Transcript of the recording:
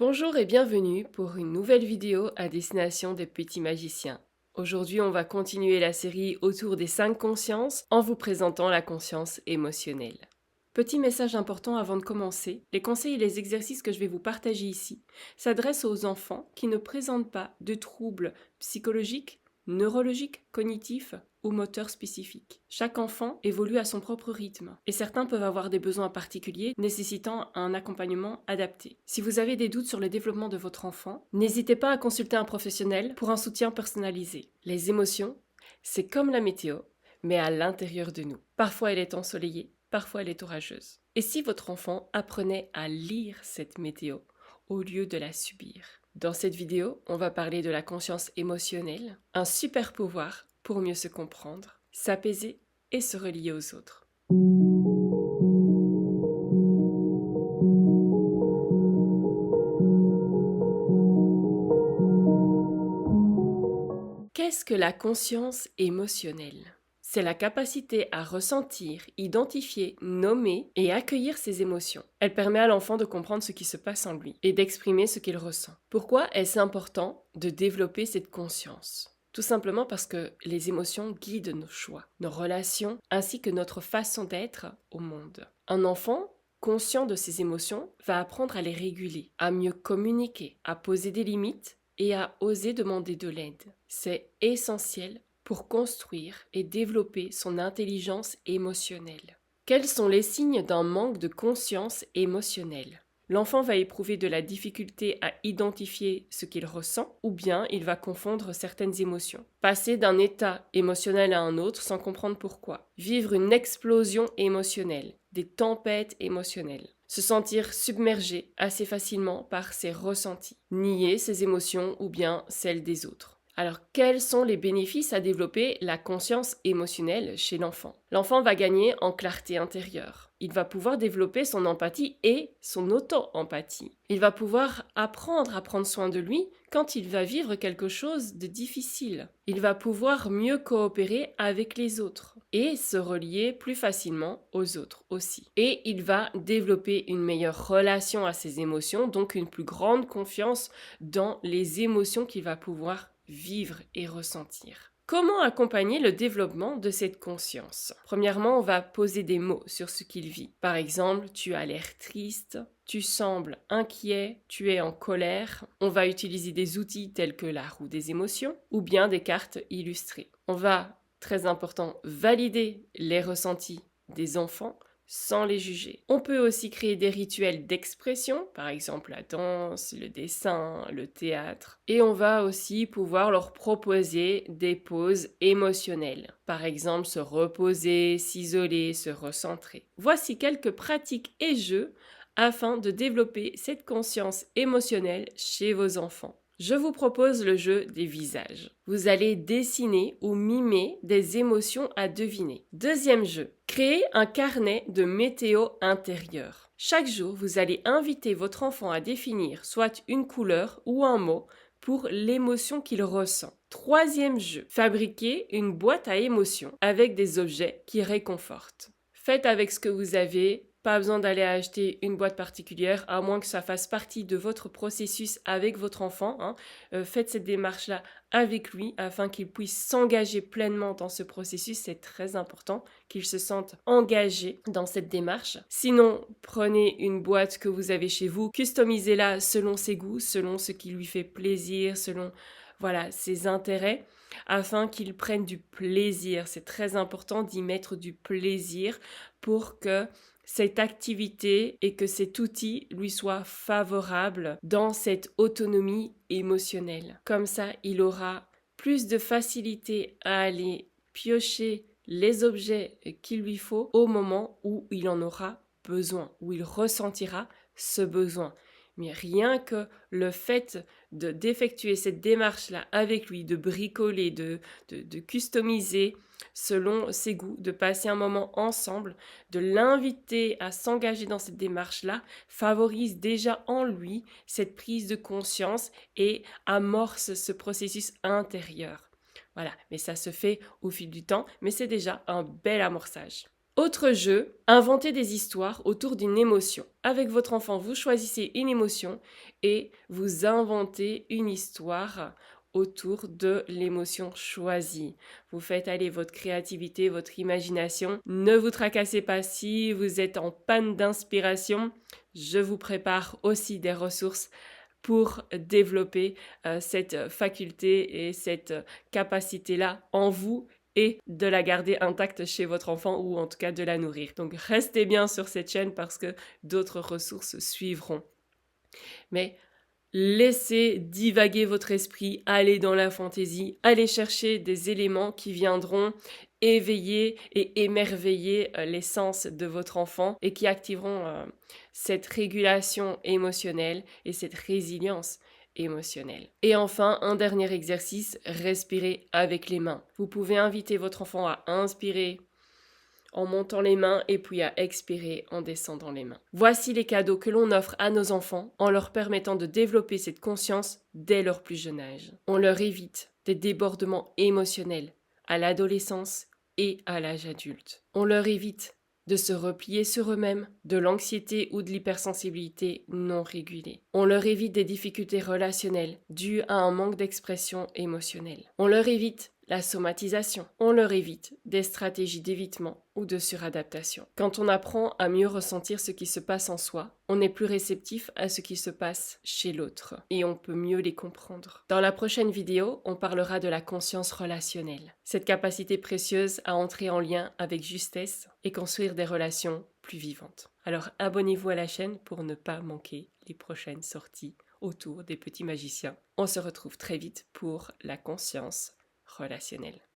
Bonjour et bienvenue pour une nouvelle vidéo à destination des petits magiciens. Aujourd'hui, on va continuer la série autour des 5 consciences en vous présentant la conscience émotionnelle. Petit message important avant de commencer, les conseils et les exercices que je vais vous partager ici s'adressent aux enfants qui ne présentent pas de troubles psychologiques, neurologiques, cognitifs ou moteurs spécifiques. Chaque enfant évolue à son propre rythme et certains peuvent avoir des besoins particuliers nécessitant un accompagnement adapté. Si vous avez des doutes sur le développement de votre enfant, n'hésitez pas à consulter un professionnel pour un soutien personnalisé. Les émotions, c'est comme la météo, mais à l'intérieur de nous. Parfois elle est ensoleillée, parfois elle est orageuse. Et si votre enfant apprenait à lire cette météo au lieu de la subir? Dans cette vidéo, on va parler de la conscience émotionnelle, un super pouvoir pour mieux se comprendre, s'apaiser et se relier aux autres. Qu'est-ce que la conscience émotionnelle ? C'est la capacité à ressentir, identifier, nommer et accueillir ses émotions. Elle permet à l'enfant de comprendre ce qui se passe en lui et d'exprimer ce qu'il ressent. Pourquoi est-ce important de développer cette conscience ? Tout simplement parce que les émotions guident nos choix, nos relations, ainsi que notre façon d'être au monde. Un enfant conscient de ses émotions va apprendre à les réguler, à mieux communiquer, à poser des limites et à oser demander de l'aide. C'est essentiel pour construire et développer son intelligence émotionnelle. Quels sont les signes d'un manque de conscience émotionnelle ? L'enfant va éprouver de la difficulté à identifier ce qu'il ressent ou bien il va confondre certaines émotions. Passer d'un état émotionnel à un autre sans comprendre pourquoi. Vivre une explosion émotionnelle, des tempêtes émotionnelles. Se sentir submergé assez facilement par ses ressentis. Nier ses émotions ou bien celles des autres. Alors, quels sont les bénéfices à développer la conscience émotionnelle chez l'enfant ? L'enfant va gagner en clarté intérieure. Il va pouvoir développer son empathie et son auto-empathie. Il va pouvoir apprendre à prendre soin de lui quand il va vivre quelque chose de difficile. Il va pouvoir mieux coopérer avec les autres et se relier plus facilement aux autres aussi. Et il va développer une meilleure relation à ses émotions, donc une plus grande confiance dans les émotions qu'il va pouvoir vivre et ressentir. Comment accompagner le développement de cette conscience ? Premièrement, on va poser des mots sur ce qu'il vit. Par exemple, tu as l'air triste, tu sembles inquiet, tu es en colère. On va utiliser des outils tels que la roue des émotions ou bien des cartes illustrées. On va, très important, valider les ressentis des enfants sans les juger. On peut aussi créer des rituels d'expression, par exemple la danse, le dessin, le théâtre. Et on va aussi pouvoir leur proposer des pauses émotionnelles. Par exemple, se reposer, s'isoler, se recentrer. Voici quelques pratiques et jeux afin de développer cette conscience émotionnelle chez vos enfants. Je vous propose le jeu des visages. Vous allez dessiner ou mimer des émotions à deviner. Deuxième jeu, créez un carnet de météo intérieur. Chaque jour, vous allez inviter votre enfant à définir soit une couleur ou un mot pour l'émotion qu'il ressent. Troisième jeu, fabriquez une boîte à émotions avec des objets qui réconfortent. Faites avec ce que vous avez. Pas besoin d'aller acheter une boîte particulière, à moins que ça fasse partie de votre processus avec votre enfant. Faites cette démarche-là avec lui afin qu'il puisse s'engager pleinement dans ce processus. C'est très important qu'il se sente engagé dans cette démarche. Sinon, prenez une boîte que vous avez chez vous, customisez-la selon ses goûts, selon ce qui lui fait plaisir, selon ses intérêts, afin qu'il prenne du plaisir. C'est très important d'y mettre du plaisir pour que cette activité et que cet outil lui soit favorable dans cette autonomie émotionnelle. Comme ça, il aura plus de facilité à aller piocher les objets qu'il lui faut au moment où il en aura besoin, où il ressentira ce besoin. Mais rien que le fait d'effectuer cette démarche-là avec lui, de bricoler, de customiser selon ses goûts, de passer un moment ensemble, de l'inviter à s'engager dans cette démarche-là, favorise déjà en lui cette prise de conscience et amorce ce processus intérieur. Voilà, mais ça se fait au fil du temps, mais c'est déjà un bel amorçage. Autre jeu, inventez des histoires autour d'une émotion. Avec votre enfant, vous choisissez une émotion et vous inventez une histoire autour de l'émotion choisie. Vous faites aller votre créativité, votre imagination. Ne vous tracassez pas si vous êtes en panne d'inspiration. Je vous prépare aussi des ressources pour développer cette faculté et cette capacité-là en vous et de la garder intacte chez votre enfant ou en tout cas de la nourrir. Donc restez bien sur cette chaîne parce que d'autres ressources suivront. Mais laissez divaguer votre esprit, allez dans la fantaisie, allez chercher des éléments qui viendront éveiller et émerveiller les sens de votre enfant et qui activeront cette régulation émotionnelle et cette résilience émotionnelle. Et enfin, un dernier exercice, respirer avec les mains. Vous pouvez inviter votre enfant à inspirer en montant les mains et puis à expirer en descendant les mains. Voici les cadeaux que l'on offre à nos enfants en leur permettant de développer cette conscience dès leur plus jeune âge. On leur évite des débordements émotionnels à l'adolescence et à l'âge adulte. On leur évite de se replier sur eux-mêmes, de l'anxiété ou de l'hypersensibilité non régulée. On leur évite des difficultés relationnelles dues à un manque d'expression émotionnelle. On leur évite la somatisation. On leur évite des stratégies d'évitement ou de suradaptation. Quand on apprend à mieux ressentir ce qui se passe en soi, on est plus réceptif à ce qui se passe chez l'autre et on peut mieux les comprendre. Dans la prochaine vidéo, on parlera de la conscience relationnelle, cette capacité précieuse à entrer en lien avec justesse et construire des relations plus vivantes. Alors abonnez-vous à la chaîne pour ne pas manquer les prochaines sorties autour des petits magiciens. On se retrouve très vite pour la conscience relationnelle.